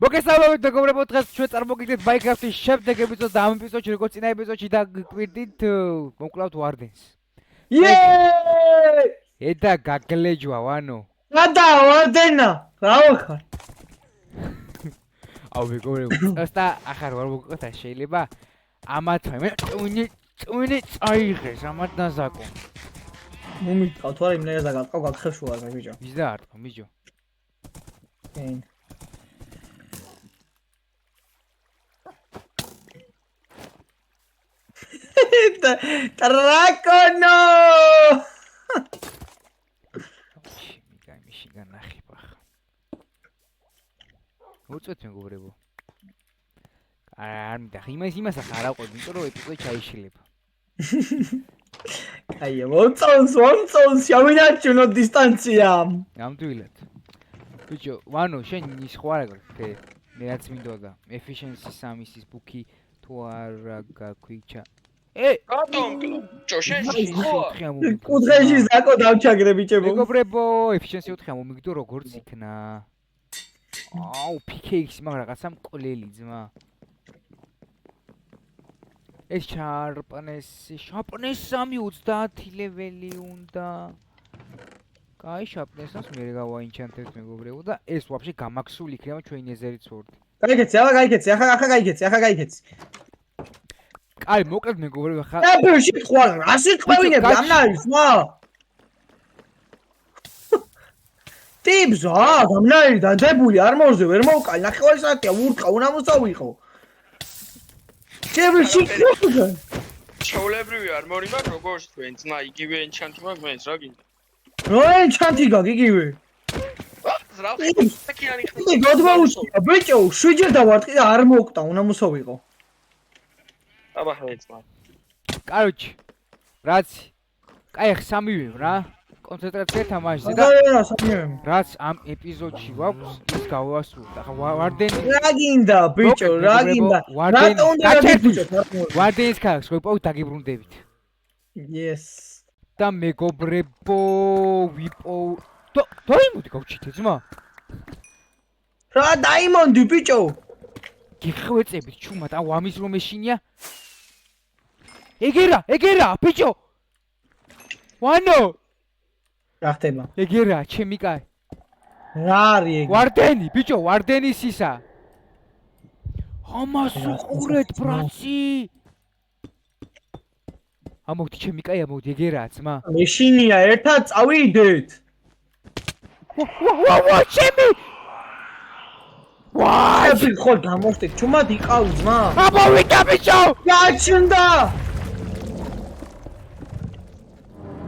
მოგესალმებით მეგობრებო, დღეს ჩვენ წარმოგიდგენთ Minecraft-ის შემდეგ ეპიზოდს და ამ ეპიზოდში როგორც წინა ეპიზოდში დაგვირდით მოკლავთ ვარდენს. იეეეე! ედა გაგლეჯვა ვანო. გადა ვარდენა, რა ვახარ? აუ მეგობრებო, ასთა ახარ ვარ მოგყვეთა შეიძლება ამათვე მე წვინი წაიღეს ამათ დაზაკო. მომიტყავ თუ არა იმ ნაირად გაგყავ გაგხევშულა მე ბიჭო. ვის დაარტყო მიჯო. კენ. Драконо! მიშიგა ნახიბა ხა. უწვეთ მეგობრებო. არ მინდა იმას ახარ აყოლ, იმიტომ რომ ეპიზოდი ჩაიშილება. აია, მომწონს, შევინარჩუნო დისტანცია. ნამდვილად. ბიჭო, ვანო, შენ ის ხო არა გქე? მე რაც მინდოდა, efficiency 3-ის ბუქი თუ არა გაქვიჩა. რატომ? ჯოშენ ხო? კუთხეში ზაკო დავჩაგრე ბიჭებო. მეგობრებო, efficiency 4 მომიგდო როგორც იქნა. აუ, PKX მაგ რაღაცა მკვლელი ძმა. ეს შარპნესი 30 ლეველი უნდა. კაი, შარპნესას მე გავაინჩანტებთ მეგობრებო და ეს ვაფშე გამაქსული იქნება ჩვენი ეზერიც ვორდი. გაიქეცი, ახლა გაიქეცი. კაი, მოკლედ მეგობრებო, ხა აბერში ხوار, რა სიტყვებინები ამ არის, მა? ტიპს, გამნარი დადებული, არ მოვზე, ვერ მოვკალი, ნახევარი საათია, ვურტყა, უნდა მოსავიყო. ჭებში ხوار. ჩაოლებრივი არმორი მაქვს, როგორც თქვენ, ძმა, იგივე ენჩანტი მაქვს, მეც რა გინდა? რა ენჩანტი გაქვს იგივე? რა ხსაკიანი ხარ? მე გადმოუსწია, ბიჭო, შვიჯერ დავარტყი და არ მოვკდა, უნდა მოსავიყო. აბა ხეცმა. კაროჩი. რაც კაი, სამივე რა. კონცენტრაცია თამაშზე და რა სამივე. რაც ამ ეპიზოდში გვაქვს, ის გავასრულოთ. ახლა ვარდენი რა გინდა, ბიჭო, რა გინდა? რატო უნდა ბიჭო? ვარდენის ქალაქს ვიპოვოთ, დაგიბრუნდებით. Yes. და მეგობრებო, ვიპოვ დაიმონდი გავჩითე ძმა. რა დაიმონდი ბიჭო? გიხვეწებით ჩუმად, აუ ამის რომ ეშინია. ეგერა, ბიჭო. ვანო. რა ხდება? ეგერა, ჩემი კაი. რა არის ეგ? ვარდენი, ბიჭო, ვარდენის ისა. ამას უყურეთ, ბრაცი. ამოდი ჩემი კაი, ამოდი ეგერაა ძმა. მეშინია, ერთად წავიდეთ. ვა, ჩემი. ვაი! აბი ხო გამოსტე, ჩუმად იყავ ძმა. ამოვიდა ბიჭო! გაჩნდა.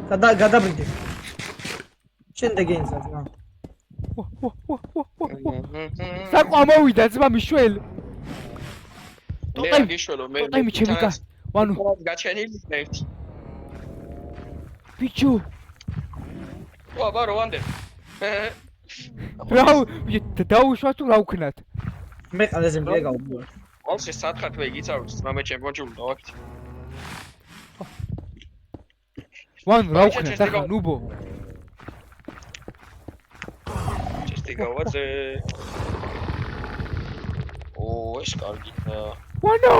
გადაბრინდე. შემდეგ ენსა ძმა. საკ ამოვიდა ძმა მიშველი. მე გიშველო, მე. აი ჩემი კაი. ვანო, გაჩენილი ერთი. ბიჭო. აბა როვანდე. რა დაუშვა თუ რა ვქნათ? მე ყველაზე მე გავუბო. ალში სათხარ თქვენ გიცავთ, მე ჩემპიონჯული დავაქცი. ვანო რა ვქნათ ახლა ნუბო. ჩესტი გავაძე. ეს კარგია. ვანო!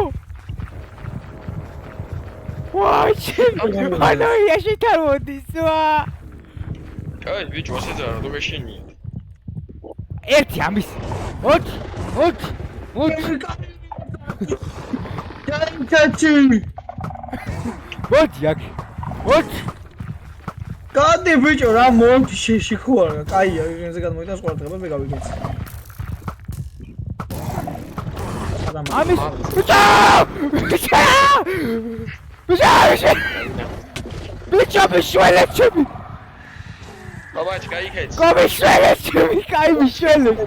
ვაი, ჩემი. ვანო, ეში თამოდის ვა. კაი, ბიჭო, ასეც არა, რომ ეშინია. ერთი ამის. 4. ჩაჩი. მოდი აქ. 4. გადი ბიჭო, რა მონტი შეშიქوارა. კაია, ენზე გადმოვიდა სხვა დღეობა მე გავიგეცი. ამის. ბიჭო, მიშველეთ ჩემი. ბაბაჩი, გაიქეც. კომიშველეთ ჩემი, კაი მიშველეთ.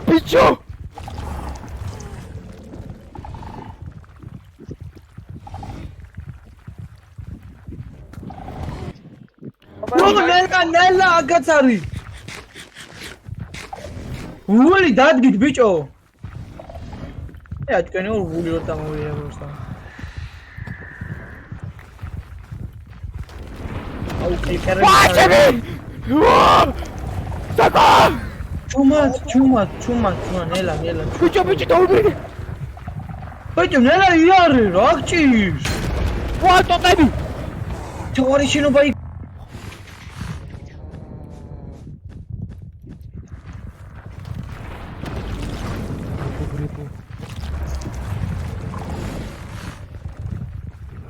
ბიჭო. ნელა აგაცარი. ვული დადგით ბიჭო. თქვენი ორ ვული რო დამოვიდა просто. აუ კლიკერები. საკა! ჩუმად, ნელა. ბიჭო დაუბრუნე. ბიჭო ნელა იარე, რა გჭირს? ვა ტოტები. თორი შენობა იქ.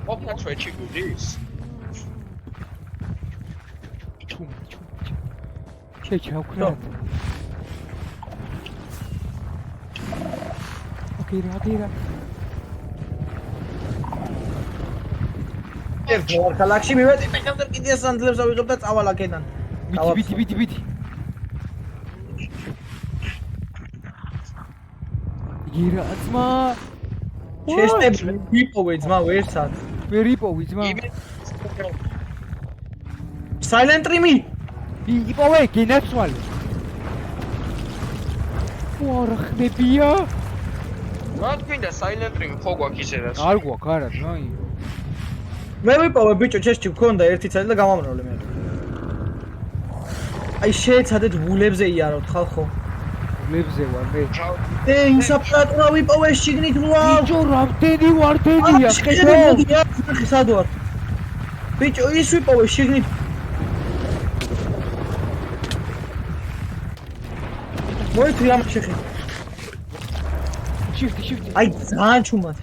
ოპნა ჩვეჩი გუდის. ჩუმ. შეჩავქრა. ოკეი რა. ერთ ქალაქში მივედი, მე გავდარ კიდე სანდლებს ავიღებ და წავალ აქედან. ბიდი. იგირა ძმა. შეშტები ვიპოვე ძმა ვერსად. ვერ იპოვი ძმა. Silent Rimi. იპოვე გენაცვალე. ვარა ხმებია. რა თქვინდა Silent Ring ხო გვაქვს ისედაც? არ გვაქვს არა ძმაი. მე ვიპოვე ბიჭო ჩესჩი მქონდა ერთი წელი და გამამრავლე მე. აი შეეცადეთ ვულებზე იაროთ ხალხო. ვულებზე ვარ მე. ის აპარატურა ვიპოვე შიგნით რა. ბიჭო რამდენი ვარდენია ხედავ. სად ვარ? ბიჭო ის ვიპოვე შიგნით. მოიწვი ამ შეხი. შიფტი. აი ძალიან ჩუმად.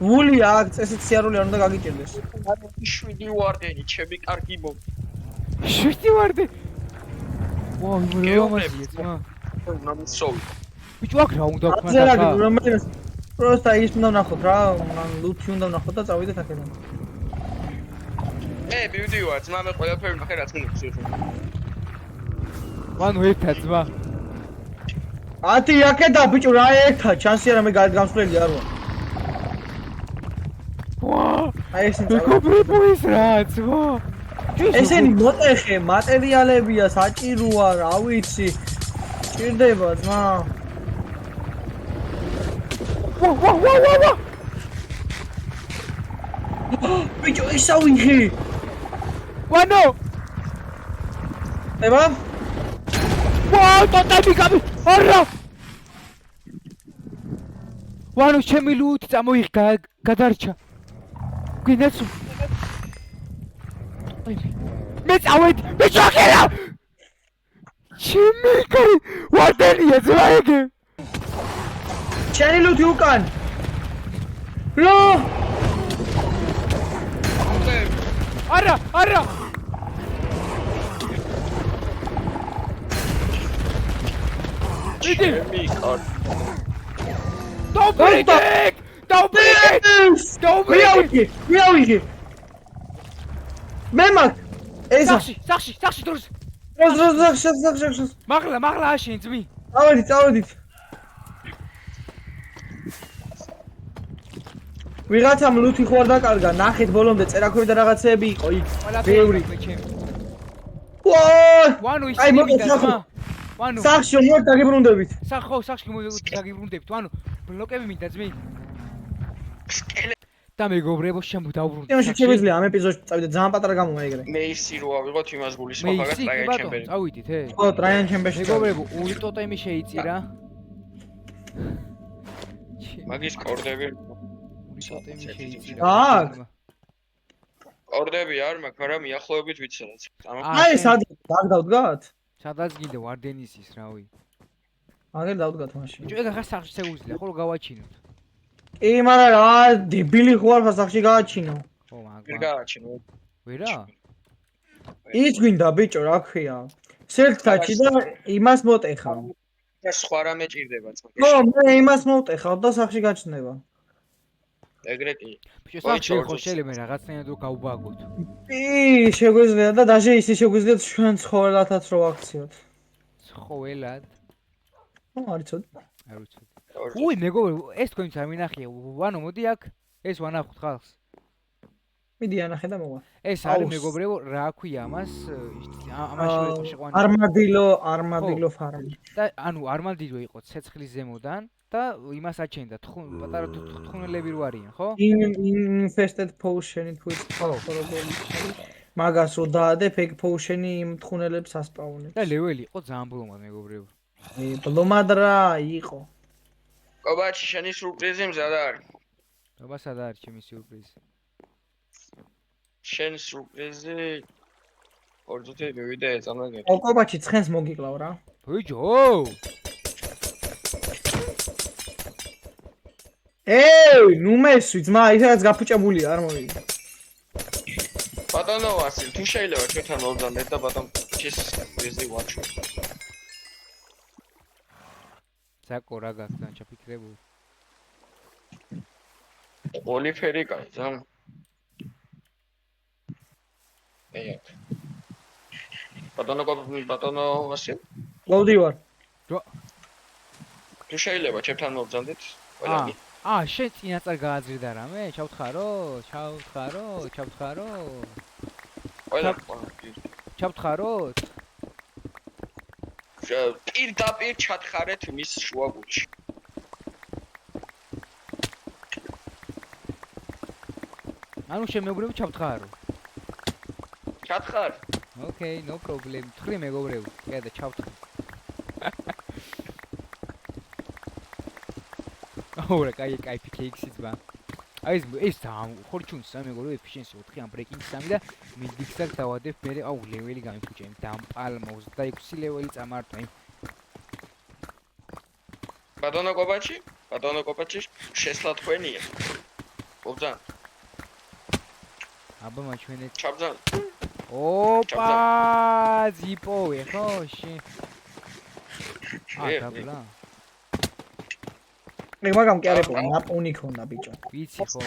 ვული აქ წესით სიარული არ უნდა გაგიჭირდეს. 7 ვარდენი, ჩემი კარგი მომ. 7 ვარდე. ვაუ, მერე ძმა. ნამისოვი. ბიჭო აქ რა უნდა ვქნა ზერა ხა? რომელიც просто ის უნდა ვნახოთ რა, ლუთი უნდა ვნახოთ და წავიდეთ აქედან. მივდი ვარ, ძმა მე ყველაფერი ნახე რაც მინდა ხსოვს. მანუ ერთად ძმა. 10 აქედა ბიჭო რა ერთად, ჩანსი არა მე გამსვლელი არ ვარ. ვა! აი ეს მეგობრებოის რა ძმა. ესენი მოტეხე მატერიალებია, საჭიროა, რა ვიცი. ჭირდება ძმა. ვა! ბიჭო ისა ვიღე. ვანო! ება? ვა, ტოტები გამი! არა! ვანო ჩემი ლუთი წამოიღე გადარჩა. გინაცუ. მე წავედი, მე ჩაქერა! ჩემი კარი ვარდენია ძმა ეგე. ჩენი ლუთი უკან. რა! არა! იდი! ჩემი კარგი. დაუბრიგე! ვიავიღე. მე მაგ ესა. სახში დროს. როზ. მაღლა აშენ ძმი. წავედით. ვიღაცამ ლუთი ხო არ დაკარგა, ნახეთ ბოლომდე წერაქვები და რაღაცეები იყო იქ. ბევრი. ვანო ის აი მოგეცა. ვანო სახში მოდ დაგიბრუნდებით. სახში დაგიბრუნდებით. ვანო ბლოკები მინდა ძმი. და მეგობრებო შემოდაუბრუნდით. იმაში შეგვიძლია ამ ეპიზოდში წავიდეთ ძალიან პატარა გამომა ეგრე. მე ისი რო ავიღოთ იმას გულის მოხაგას ტრაიან ჩემბერი. წავიდით ხო, ტრაიან ჩემბერში. მეგობრებო, ული ტოტემი შეიწირა. მაგის კორდები. ული ტოტემი შეიწირა. აქ. კორდები არ მაქვს, მაგრამ მიახლოებით ვიცოდეთ. აი სად დავდგათ? სადაც გინდა ვარდენისის რავი. აგერ დავდგათ მაშინ. ბიჭო, ეგ ახლა სახში შეგვიძლია, ხო რომ გავაჩინოთ. კი, მაგრამ რა დებილი ხო არ სახში გააჩინო. ხო, ვერ მაგრამ. გააჩინო. ვერა? ის გვინდა ბიჭო, რა ქვია. სერტაჩი და იმას მოტეხავ. და სხვა რამე ჭირდება ძმა. ხო, მე იმას მოტეხავ და სახში გაჩნდება. ეგრე კი. ბიჭო, სახში ხო შეიძლება რაღაცნაირად რო გავბაგოთ. კი, შეგვიძლია და დაჟე ისე შეგვიძლია ჩვენ ცხოველათაც რო აქციოთ. ცხოველად? არ იცოდი. არ ვიცოდი. უი, მეგობრებო, ეს თქვენც არ მინახია. ვანო, მოდი აქ. ეს ვანახოთ ხალხს. მიდი ანახე და მოვა. ეს არის აუს. მეგობრებო, რა ქვია ამას? ამაში იყო შეყვანა. არმადილო ფარმი. და ანუ არმადილო იყო ცეცხლის ზემოდან და იმას აჩენდა პატარა თხუნელები რო არიან, ხო? Infested potion-ით ვიც ფორობელი. მაგას რო დაადებ, ეგ potion-ი იმ თხუნელებს ასპაუნებს. და ლეველი იყო ძალიან ბლომად მეგობრებო. ბლომად რა იყო. კობაჩი შენი სურპრიზი მზად არის. აბა სად არის ჩემი სიურპრიზი? შენი სურპრიზი ორჯერ მივიდა ეწამლა გე. კობაჩი ცხენს მოგიკლავ რა. ბიჭო! ნუ მესვი ძმა, ისედაც გაფუჭებულია, არ მოვიდა. ბატონო ვასილ, თუ შეიძლება ჩვენთან მოვძანდეთ და ბატონ ჩის სურპრიზი ვაჩვენო. საკო რა გაქვს და ჩაფიქრებული. ოლიფერი გაიძა. ბატონო ვასილ, მოვდივარ. თუ შეიძლება ჩვენთან მოვძანდეთ ყველანი. შენ წინასწარ გააძრიდა რამე? ჩავთხარო? ჩავთხაროთ? პირდაპირ ჩათხარეთ მის შუაგულში. ანუ შემეუბრები ჩავთხარო. ჩათხარ. Okay, no problem. თხრი მეგობრებო. კიდე ჩავთხარ. ორა, კაი ფიქეიქსიც ბა. აი ეს ხორჩუნს სამეგობრებო efficiency 4 ან breaking 3 და mid-mixer დავადებ მე ლეველი გამიფუჭე იმ დამპალმა 26 ლეველი წამართვა იმ ბატონო კობაჩი შესლა თქვენია. უბძან. აბა მაჩვენე. ჩაბძან. ოპა, ზიპოვე ხო შე. დაბლა. მაგამ კი არებო, ნაპოვნი ქონდა ბიჭო. ვიცი ხო.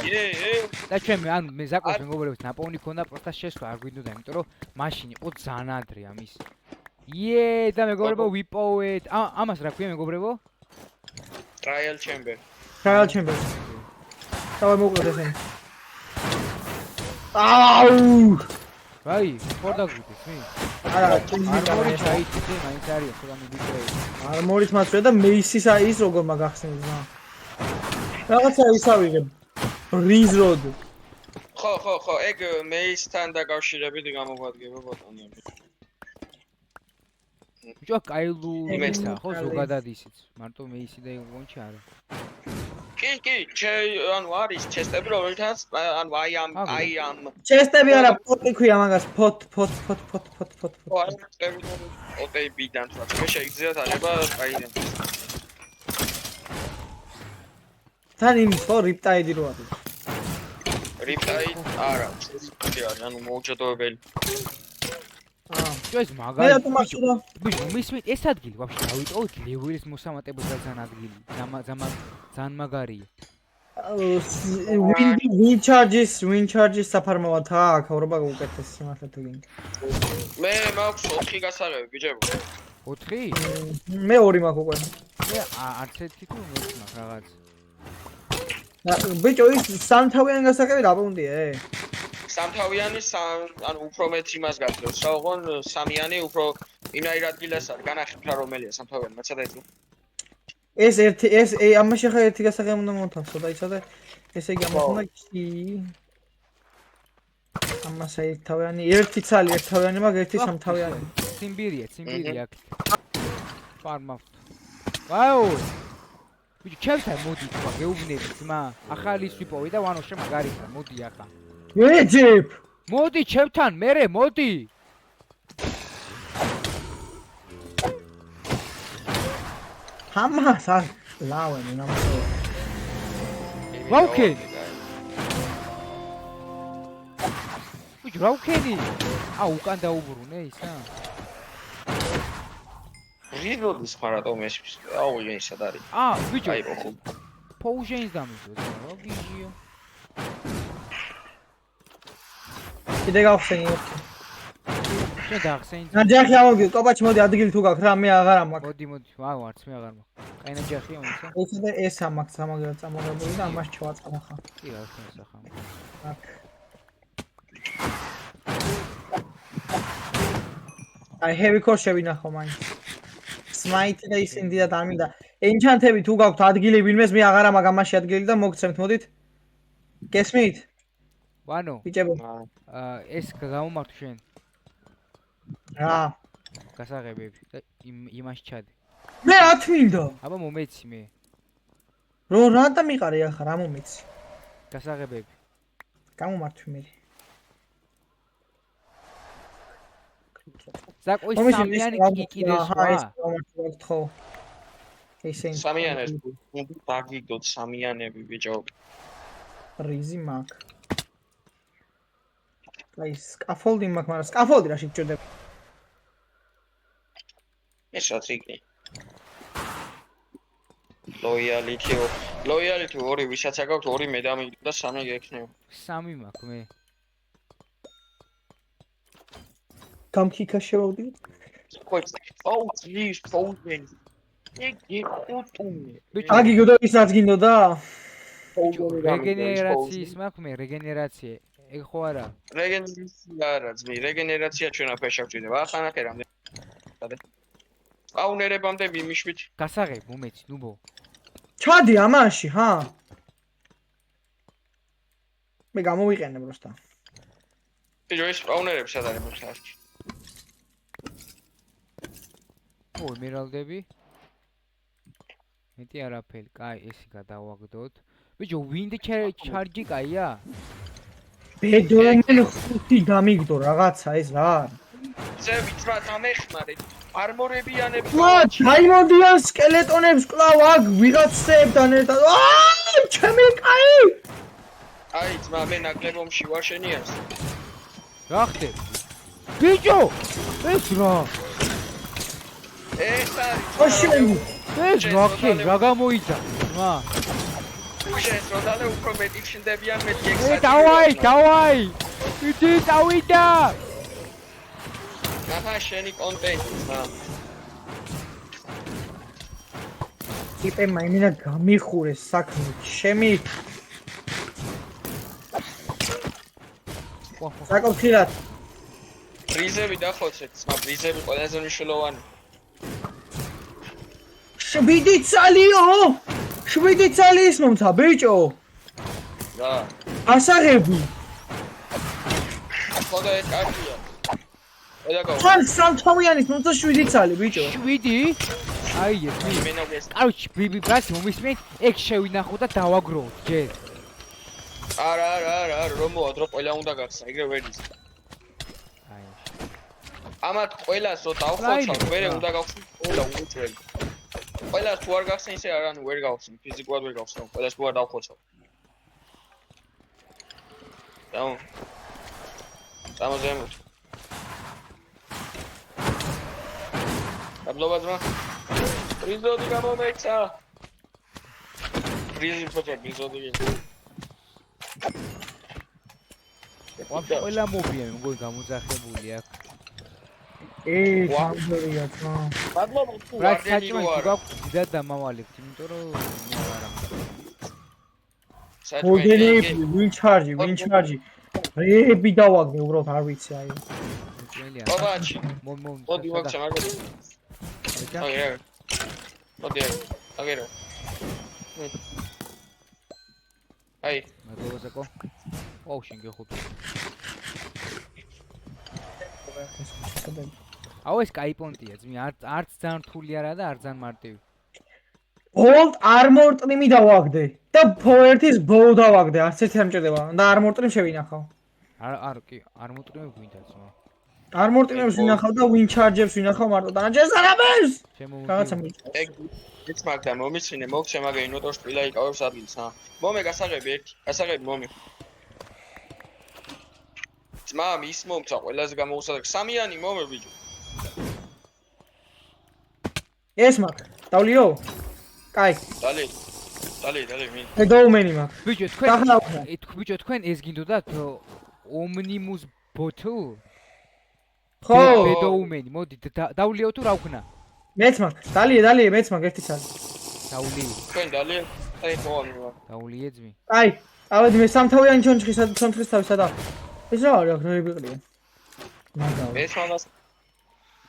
და ჩვენ ანუ მე ზაკოს მეგობრებო ნაპოვნი ქონდა, პროსტა შესვლა არ გვინდოდა, იმიტომ რომ მაშინ იყო ძალიან ადრე ამის. და მეგობრებო ვიპოვეთ. ამას რა ქვია მეგობრებო? Trial chamber. დავай მოკლედ ესენი. აუ! აი, ხორდაგუდეს მე. არა, არმორი ჩაიწე, მაინც არის ხოლმე მიდიჭე. არმორით მაწვე და მეისის ის როგორ მაგახსენს რა. რაღაცა ისავიღე. ბრიზ როდ. ხო, ეგ მეისთან დაკავშირებით გამოგვადგება ბატონები. ბიჭო, კაილუისა ხო ზოგადად ისიც. მარტო მეისი და გონჩი არა. კი, ანუ არის ჩესტები რომელთაც ანუ აი ამ ჩესტები არა, პოტი ქვია მაგას, პოტ. ოტეიბიდან თქვა, მე შეიძლება აღება აიდან. თან იმის ხო რიპტაიდი რო არის. რიპტაიდ არა, ანუ მოუჭედოებელი. ეს მაგარი. ბიჭო, მისმით ეს ადგილი ვაფშე დავიტოვოთ ლეველის მოსამატებელს და ძალიან ადგილი. ძალიან მაგარია. Wind charges საფარმოა აქ, აურობა უკეთეს სიმართლე თუ გინდა. მე მაქვს 4 გასაღები, ბიჭებო. 4? მე 2 მაქვს უკვე. მე არც ერთი თუ მე მაქვს რაღაც. ბიჭო, ის სამთავიანი გასაღები რა პუნქტია? სამთავიანი ანუ უფრო მეც იმას გაგძლევს. ოღონ სამიანი უფრო ინაირ ადგილას არის. განახილეთ რა რომელია სამთავიანი, მაცადეთ. ეს ამაში ხა ერთი გასაღები უნდა მოთავსო და იცოდე ესე იგი ამას უნდა კი ამას ერთთავიანი ერთი ცალი ერთთავიანი მაგ ერთი სამთავიანი ციმბირია აქ ფარმა ვაუ ბიჭო ჩემთან მოდი თქვა გეუბნები ძმა ახალი სვიპოვი და ვანოშე მაგარია მოდი ახლა ვეჯებ მოდი ჩემთან მერე მოდი ამას ლავენი ნამოსო ვაუქენ ბიჭო ვაუქენი უკან დაუბრუნე ისა რიგოდის ხარატო მესმის ის სად არის ბიჭო პოუჟენს დამიჯო რა გიჟიო კიდე გავხსენი შენ დაახსენე ნაჯახი ამოგი კობაჩი მოდი ადგილი თუ გაქვს რა მე აღარ მაქვს მოდი ვაუ არც მე აღარ მაქვს კაი ნაჯახია მოიცა ესა ეს ამაქვს სამაგერად წამოღებული და ამას ჩავაწყალ ახლა კი რა ხარ სახა აქ აი heavy core შევინახო მაინც. Smite და ისინი დიდად არ მინდა. Enchant-ები თუ გაქვთ ადგილი ვინმეს მე აღარა მაგ ამაში ადგილი და მოგცემთ მოდით. გესმით? ვანო, ბიჭებო. ეს გამომართო შენ რა. გასაღებები და იმას ჩადე. მე რა თმინდა? აბა მომეცი მე. რო რატო მიყარე ახლა რა მომეცი? გასაღებები. გამომართვი მე. ზაკოის სამიანი კიდეს რა. ხო. ისინი სამიანები დაგიგდოთ სამიანები ბიჭო. რიზი მაგ. აი სკაფოლდი მაგ, მაგრამ სკაფოლდი რა შეჭდება. ეს რაც იქნი. ლოიალიტი ორი ვისაც აქვს ორი მე დამიგდო და სამი გექნება. სამი მაქვს მე. გამქიქა შევავდი. Oh, please, phone. აგი გოდო ის რაც გინდოდა? რეგენერაციის მაქვს მე, რეგენერაცია. ეგ ხო არა? რეგენერაცია არა, ძმი, რეგენერაცია ჩვენ აფეშავ ჭირდება. ახანახე რამდენი. აუნერებამდე მიმიშვით. გასაღებ მომეცი, ნუბო. ჩადი ამაში, ჰა? მე გამოვიყენე პროსტა. ბიჭო, ეს აუნერებს სად არის მოხსნაში? ო, ემერალდები. მეტი არაფერი, კაი, ესი გადავაგდოთ. ბიჭო, wind charge კაია? ბედომენ 5 დამიგდო რაღაცა ეს რა არის? ზე ვიწრა დამეხმარეთ. არმორებიანები. ვა, დაიმოდიან სკელეტონებს კლავ აქ ვიღაცებთან ერთად. აა, ჩემი კაი! აი, ძმა, მე ნაკლებომში ვარ შენიას. რა ხდება? ბიჭო, ეს რა? ეს არის. ოშენი. ეს რა ხდება? რა გამოიცა? მა. შენ როდალე უფრო მეტი ჩნდებიან მეტი ექსატი. დავაი! იცი დავიდა! ახლა შენი კონტენტი ძმა. ტიპე მაიმინა გამიხურეს საქმე, შემი. საკუთრად. პრიზები დახოცეთ, ძმა, პრიზები ყველაზე მნიშვნელოვანი. 7 წალიო! 7 წალი ის მომცა, ბიჭო! რა. ასაღები. ხოდა ეს კარგია. ედაგო. თან სამთავიანის მომცა 7 წალი, ბიჭო. 7? აი ეს. მენოგეს. კაროჩი, ბიბი ბრატი მომისმენთ, ეგ შევინახო და დავაგროვოთ, ჯერ. არა, რომ მოადრო ყველა უნდა გახსნა, ეგრე ვერ ის. აი. ამათ ყველას რო დავხოცავ, მერე უნდა გავხსნი ყველა უწველი. ყველას თუ არ გახსნა ისე არანუ ვერ გავხსნი, ფიზიკურად ვერ გავხსნა, ყველას თუ არ დავხოცავ. დამოზემოთ. დაბლობა ძმა. პრიზოდი გამომეცა. პრიზი ფოჭა, პრიზოდი. ყველა მობია მგონი გამოძახებული აქ. გამბერია თო. დაბლობა თუ რა არ საჭმელი თუ გაქვს დიდად დამავალებთ, იმიტომ რომ მე არა. გოდენები, win charge. რეები დავაგდე, უბრალოდ არ ვიცი აი. ობაჩი. მომ. მოდი ვაქცე მაგარი. აგერა. მოდი. აგერა. აი. მაგობაზაკო. ოუ, შენ გეხუთი. აუ ეს კაი პონტია, ძმი, არც ძალიან რთული არა და არ ძალიან მარტივი. Gold armor ტრიმი დავაგდე და power-ის bow დავაგდე, არც ერთი არ მჭირდება და armor ტრიმ შევინახავ. კი, არ მოტრიმე გვინდა ძმა. armor ტრიმებს ვინახავ და win charge-ებს ვინახავ მარტო და ჯერ საღამეს. რაღაცა მიჭირდა. ეს მაგდა მომიცინე, მოგცე მაგა ინოტორს პილა იკავებს ადგილს, ჰა. მომე გასაღები ერთი, გასაღები მომე. ძმა, ის მომცა ყველაზე გამოუსაძრ სამიანი მომე ბიჭო. ეს მაგ, დავლიო? კაი. დალი, მინ. მე დაუმენი მაგ. ბიჭო, თქვენ ეს გინდოდათ Omnimus bottle? ხო. მე დაუმენი, მოდი დავლიო თუ რა ვქნა? მეც მაგ, დალი, მეც მაგ ერთი წალი. დავლი. თქვენ დალი, აი თოანი. დავლიე ძმი. აი, ავედი მე სამთავიანი ჩონჩხის თავი სადა. ეს რა არის აქ რები ყრია? მაგა. ეს მანდას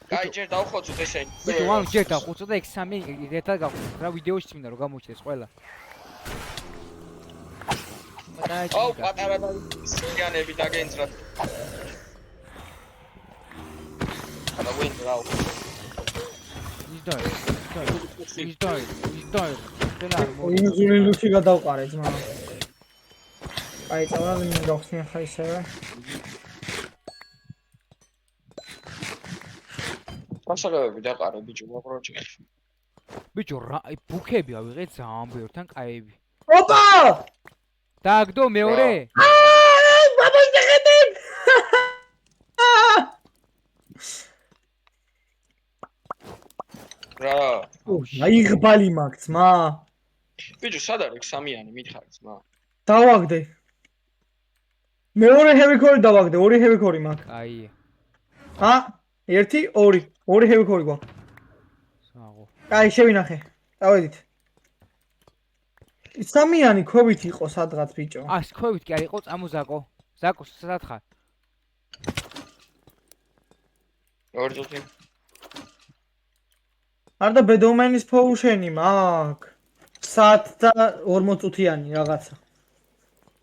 კაი ჯერ დავხოცოთ ესე. ბიჭო, ვან ჯერ დავხოცო და ეგ სამი ერთად გავხოცოთ. რა ვიდეოში წმინდა რომ გამოჩნდეს ყველა. აუ პატარა და სიანები დაგენძრათ. და ვინდრაუ. ის დაი. ყველა ინჟინერი ლუჩი გადავყარე ძმა. აი წავალ მინდოხსნი ახლა ისევე. გასაგებები დაყარე ბიჭო მოპროჭი. ბიჭო, რა ბუქები ავიღეთ ძალიან ბევრთან კაები. ოპა! დააგდო მეორე? ბაბა შეხედენ! რა აი ღბალი მაქვს, მა. ბიჭო სად არის სამიანი მითხარს მა. დავაგდე. მეორე ჰევიქორი დავაგდე, ორი ჰევიქორი მაქვს. აი, ა? 1 2 ორი ჰევიქორი გვაქვს. საღო. აი შევინახე. დავედით. სამიანი ქვევით იყო სადღაც ბიჭო. ას ქვევით კი არ იყო წამოზაკო. ზაკო სად ხარ? ორი წუთი. არ და ბედომენის ფოუშენი მაქვს. 100 და 40 წუთიანი რაღაცა.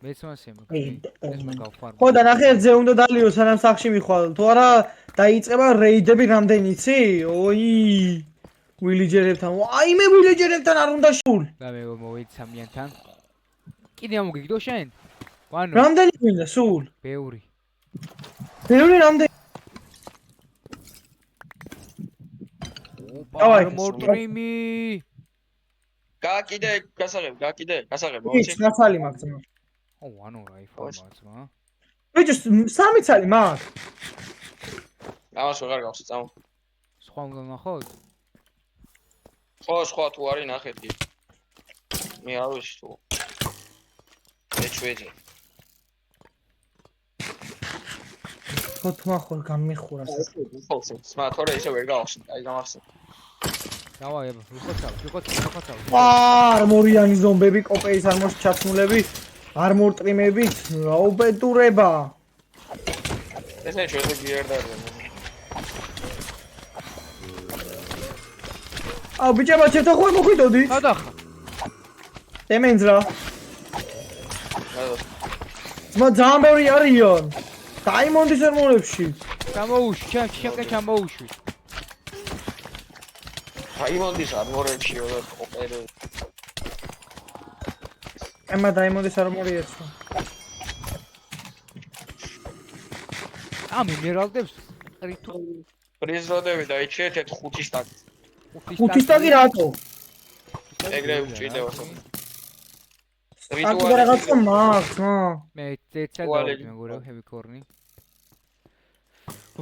მეც მასე მაქვს. ეს მაგავ ხო და ნახე ზე უნდა დალიო სანამ სახში მიხვალ. თუ არა დაიწყება რეიდები რამდენი იცი? ოი. ვილიჯერებთან. აი მე ვილიჯერებთან არ უნდა შულ. და მე მოვიდ სამიანთან. კიდე ამოგიგდო შენ? ვანო, რამდენი გვინდა სულ? ბევრი. ბევრი რამდენი? ოპა, მორტრიმი. გააკიდე გასაღებ გასაღებ ის მოიცი. ნაცალი მაქვს ძმა. ო, ვანო რა იფორმაცია. ბიჭო 3 ცალი მაქვს. ამას ვეღარ გავხსი წამო. სხვა უნდა ნახოთ? სხვა თუ არის ნახეთი. მე არ ვიცი თუ. მე ჩვეძე. ხოთმა ხორ გამიხურა. ხო, სმა თორე ისე ვერ გავხსნი, აი გამახსენე. დავაი, ვიხოცავ. არმორიანი ზომბები, კოპეის არმორს ჩაცმულები, არმორ ტრიმებით, აუბედურება. ესე ჩვეძე გიერდარდა. აუ ბიჭებო, ჩემთან ხო მოხვიდოდი? გადახა. დემენს რა. რა ძმა ძალიან ბევრი არიან. დაიმონდის არმორებში. ჩამოუშვი, ჩემკენ ჩამოუშვი. დაიმონდის არმორებში და ოპერე. ემა დაიმონდის არმორი ერთო. მინერალდებს ყრითო. პრიზროდები და იჩეთ 5 სტაკი. 5 სტაკი რატო? ეგრე უჭიდეოს. აკი რაღაცა მაქვს, მა. მე წეცა გავდი მეგორო ჰევიქორნი.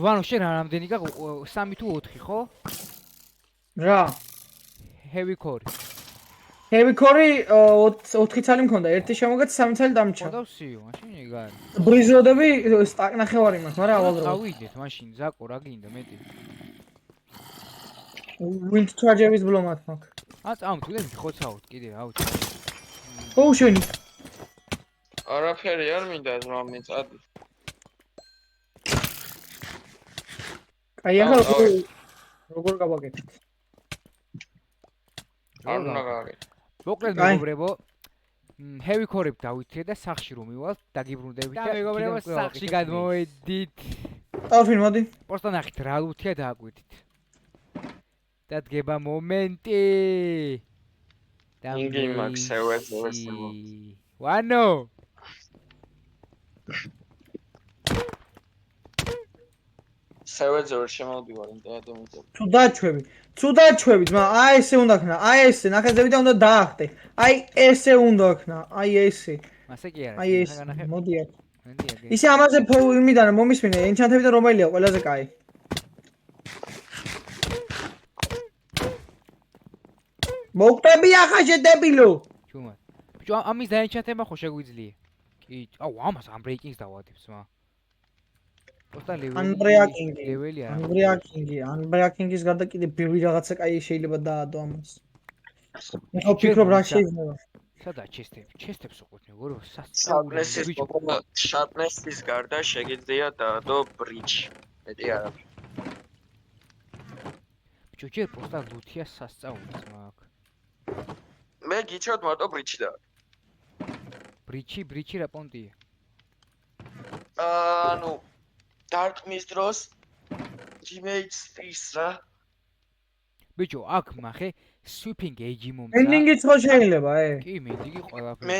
ვანო შენ რამდენი გაქვს? 3 თუ 4 ხო? რა? ჰევიქორი. ჰევიქორი 4 ცალი მქონდა, 1 შემოგეც 3 ცალი დამჭა. ხოდავსიო, მაშინ ეგარი. ბრიზროდები სტაკ ნახევარი მაქვს, მაგრამ ავალდრო. გავიდეთ მაშინ, ზაკო რა გინდა მეტი. ვინდ ჩარჯების ბლომად მაქვს. წამთვლე მიხოცავთ კიდე, აუჩი. ოუშენი. არაფერი არ მინდა ზმა მე წადი. აი ახლა როგორ გავაკეთეთ? არ უნდა გააკეთე. მოკლედ მეგობრებო, ჰევიქორებ დავითრე და სახში რომ მივალთ, დაგიბრუნდებით და მეგობრებო სახში გადმოვედით. ტალფინ მოდი. პოსტა ნახით რა ლუთია დააგვიდით. და დგება მომენტი. ინგი მაქვს სევეძე. ვანო. სევეძე ვერ შემოვდივარ ინტერნეტზე. თუ დაჩვევი, ძმა, აი ესე უნდა ქნა, აი ესე, ნახეზე უნდა დაახტე. აი ესე უნდა ქნა, აი ესე. მასე კი არა. აი ეს, მოდი აქ. მოდი აქ. ისე ამაზე იმიდან მომისმინე, ენჩანტები და რომელია ყველაზე კაი. მოკვდები ახლა შედებილო. ჩუმად. ბიჭო, ამის დაენჩანტება ხო შეგვიძლია? კი, აუ, ამას ამ ბრეიკინგს დავადებს, მა. პოსტა ლეველი. ანდრეა კინგი. ლეველი არა. ანდრეა კინგის გარდა კიდე ბევრი რაღაცა კაი შეიძლება დაადო ამას. მე ხო ფიქრობ რა შეიძლება. სადა ჩესტები? ჩესტებს უყურთ მეგობრებო, Sharpness-ის ბიჭო. Sharpness-ის გარდა შეგიძლია დაადო bridge. მეტი არა. ბიჭო, ჯერ პოსტა ლუთია სასწაულიც მაქვს. მე გიჩვენოთ მარტო bridge და. ბრიჩი რა პონტია? ნუ Dark-მის დროს teammates-ის რა. ბიჭო, აქ მახე sweeping age მომცა. ენდინგიც ხო შეიძლება, კი, მინდიგი ყველაფერი. მე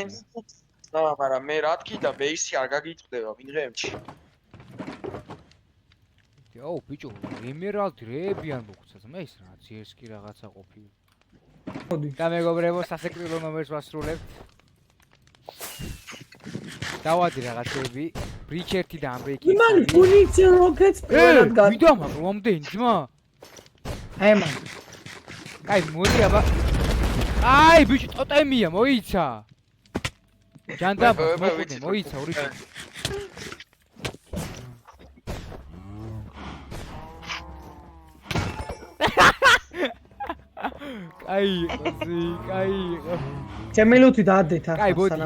მაგრამ მე რა თქი და base-ი არ გაგიწყდება ვინ ღემში. აუ, ბიჭო, ემერალდი რეები არ მოგწეს, მე ის რა ძიეს კი რაღაცა ყოფილი. მოდი. და მეგობრებო, სასეკვდილო ნომერს ვასრულებთ. დავადი რაღაცები, ბრიჩ 1 და ამბეიკი. იმან პუნიცია როკეტს პირველად გა. ვიდა მაგ რომდენი ძმა? აი მან. კაი, მოდი აბა. აი, ბიჭო, ტოტემია, მოიცა. ჯანდაბა, მოიცა, ორი. კაი, კაი. ჩემი ლუთი დაადეთ ახლა. კაი, მოდი.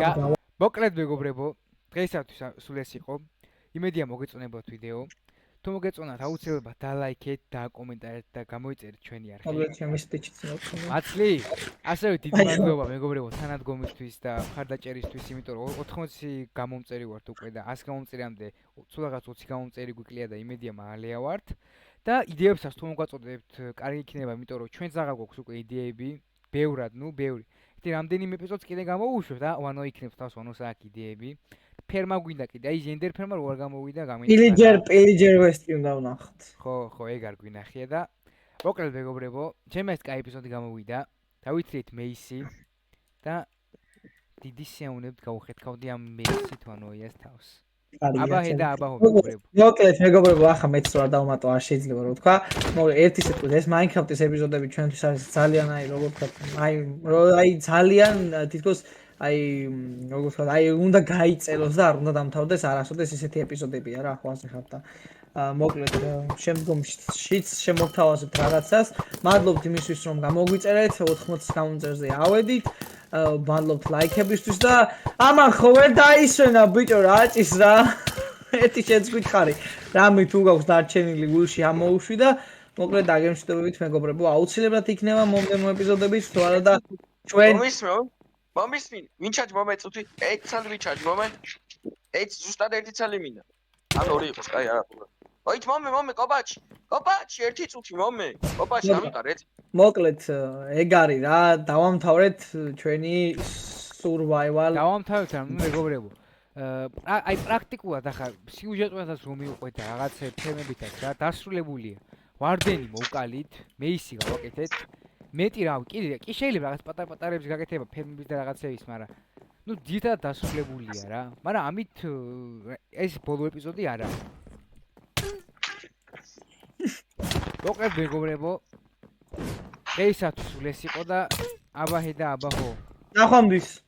მოკლედ მეგობრებო, დღეისათვის სულ ეს იყო. იმედია მოგეწონებათ ვიდეო. თუ მოგეწონათ, აუცილებლად დალაიქეთ, დააკომენტარეთ და გამოიწერეთ ჩვენი არხი. მოგეთ ჩემი სტიჩიც მოხდა. მაცლი, ასევე დიდი მადლობა მეგობრებო თანადგომისთვის და მხარდაჭერისთვის, იმიტომ რომ 80 გამომწერი ვართ უკვე და 100 გამომწერამდე ცუდაღაც 20 გამომწერი გვიკლია და იმედია მალეა ვართ. და იდეებსაც თუ მოგაწოდებთ, კარგი იქნება, იმიტომ რომ ჩვენ ზაღა გვაქვს უკვე იდეები, ბევრად, ბევრი. ერთი რამდენიმე ეპიზოდს კიდე გამოვუშვებთ და ვანო იქნებს თავს ვანოს აქ იდეები. ფერმა გვინდა კიდე, აი ზენდერ ფერმა რო არ გამოვიდა გამინდა. პილიჯერ ვესტი უნდა ვნახოთ. ხო, ეგ არ გვინახია და მოკლედ მეგობრებო, ჩემს ეს კაი ეპიზოდი გამოვიდა. დავიწყეთ მეისი და დიდი სიამოვნებით გავუხეთქავდი ამ მეისით ვანოიას თავს. აბაჰე და აბაჰო მეგობრებო. მოკლედ მეგობრებო, ახლა მეც რა დავუმატო, არ შეიძლება რა ვთქვა. მოკლედ ერთი სიტყვით ეს Minecraft-ის ეპიზოდები ჩვენთვის არის ძალიან როგორ ვთქვა, ძალიან თითქოს როგორ ვთქვა, უნდა გაიწეროს და არ უნდა დამთავრდეს არასოდეს ესეთი ეპიზოდებია რა, ხო ასე ხარ და მოკლედ შემდგომშიც შემოგთავაზებთ რაღაცას. მადლობთ იმისთვის რომ გამოგვიწერეთ, 80 გამომწერზე ავედით. მადლობთ ლაიქებისთვის და ამან ხო ვერ დაისვენა ბიჭო რაჭის რა. ერთი შეც გითხარი. რამე თუ გაქვს დარჩენილი გულში ამოუშვი და მოკლედ დაგემშვიდობებით მეგობრებო, აუცილებლად იქნება მომდევნო ეპიზოდებიც, თუ არა და ჩვენ მომისმინ, ვინ ჩაჯ მომეწუთი? 1 ცალი ვიჩაჯ მომე? 1 ზუსტად 1 ცალი მინდა. ან 2 იყოს, კაი არა. ოით მომე, კობაჩი, ერთი წუთი მომე. კობაჩი ამიყარ ეცი. მოკლედ ეგ არის რა, დავამთავრეთ ჩვენი survival. დავამთავრეთ რა, მეგობრებო. აი პრაქტიკულად ახლა სიუჟეტებსაც რომ მივყვეთ და რაღაცა თემებითაც რა დასრულებულია. ვარდენი მოვკალით, მეისი გავაკეთეთ. მეტი რა, კი შეიძლება რაღაც პატარ-პატარებს გაკეთება ფერმების და რაღაცების, მაგრამ ძირითადად დასრულებულია რა. მაგრამ ამით ეს ბოლო ეპიზოდი არა. მოკლედ მეგობრებო, დღეისათვის სულ ეს იყო და აბაჰე და აბაჰო. ნახვამდის.